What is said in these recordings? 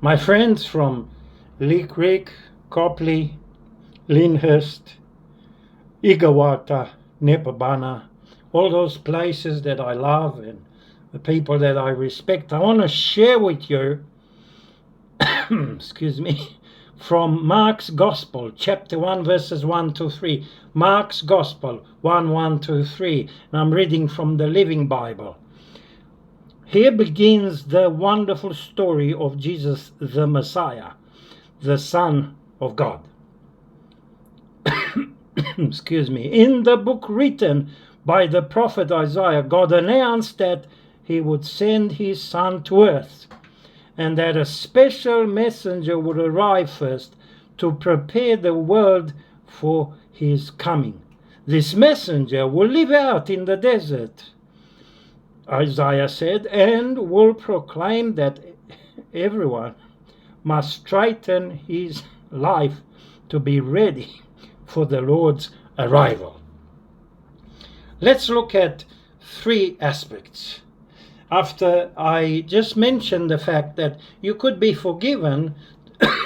My friends from Leigh Creek, Copley, Lyndhurst, Igawata, Nepabana, all those places that I love and the people that I respect, I want to share with you, excuse me, from Mark's Gospel, chapter 1, verses 1 to 3. Mark's Gospel, 1 to 3. And I'm reading from the Living Bible. Here begins the wonderful story of Jesus the Messiah, the Son of God. Excuse me. In the book written by the prophet Isaiah, God announced that he would send his Son to earth, and that a special messenger would arrive first to prepare the world for his coming. This messenger will live out in the desert, Isaiah said, and will proclaim that everyone must straighten his life to be ready for the Lord's arrival. Let's look at three aspects. After I just mentioned the fact that you could be forgiven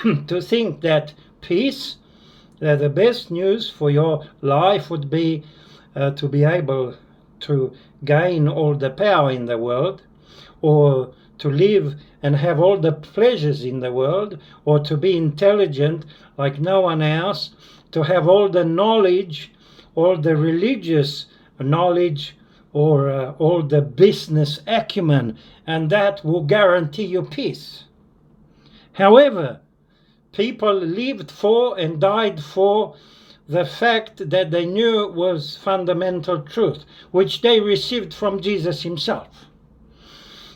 to think that peace, that the best news for your life would be to be able to gain all the power in the world, or to live and have all the pleasures in the world, or to be intelligent like no one else, to have all the knowledge, all the religious knowledge, or all the business acumen, and that will guarantee you peace. However, people lived for and died for the fact that they knew was fundamental truth, which they received from Jesus himself.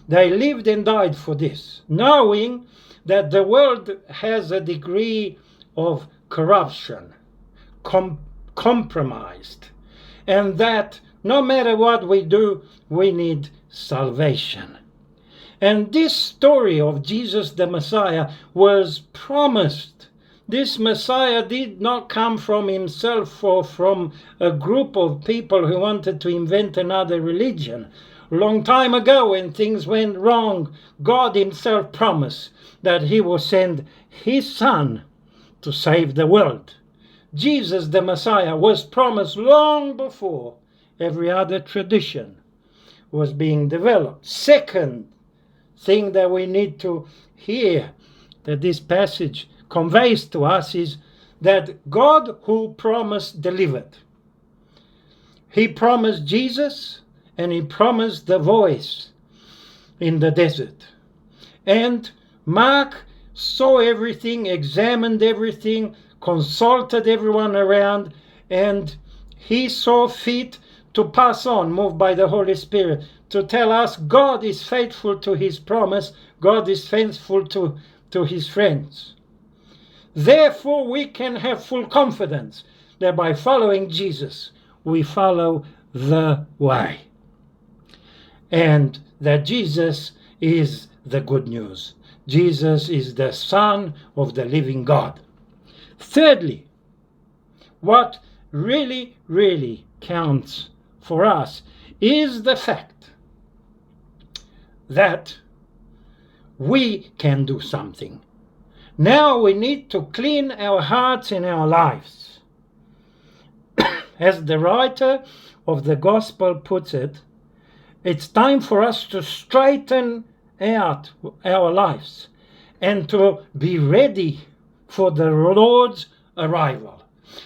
They lived and died for this, knowing that the world has a degree of corruption, compromised, and that no matter what we do, we need salvation. And this story of Jesus the Messiah was promised. This Messiah did not come from himself or from a group of people who wanted to invent another religion. A long time ago, when things went wrong, God himself promised that he will send his Son to save the world. Jesus the Messiah was promised long before every other tradition was being developed. Second thing that we need to hear that this passage conveys to us is that God who promised delivered. He promised Jesus, and he promised the voice in the desert. And Mark saw everything, examined everything, consulted everyone around, and he saw fit to pass on, moved by the Holy Spirit, to tell us God is faithful to his promise, God is faithful to his friends. Therefore, we can have full confidence that by following Jesus, we follow the way. And that Jesus is the good news. Jesus is the Son of the living God. Thirdly, what really, really counts for us is the fact that we can do something. Now we need to clean our hearts and our lives. As the writer of the gospel puts it, it's time for us to straighten out our lives and to be ready for the Lord's arrival.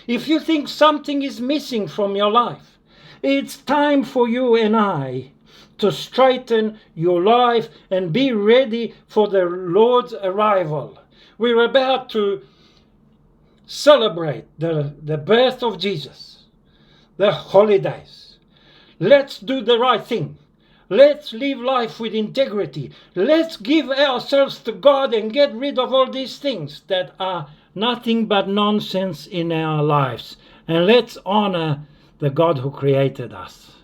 If you think something is missing from your life, it's time for you and I to straighten your life and be ready for the Lord's arrival. We're about to celebrate the birth of Jesus, the holidays. Let's do the right thing. Let's live life with integrity. Let's give ourselves to God and get rid of all these things that are nothing but nonsense in our lives. And let's honor the God who created us.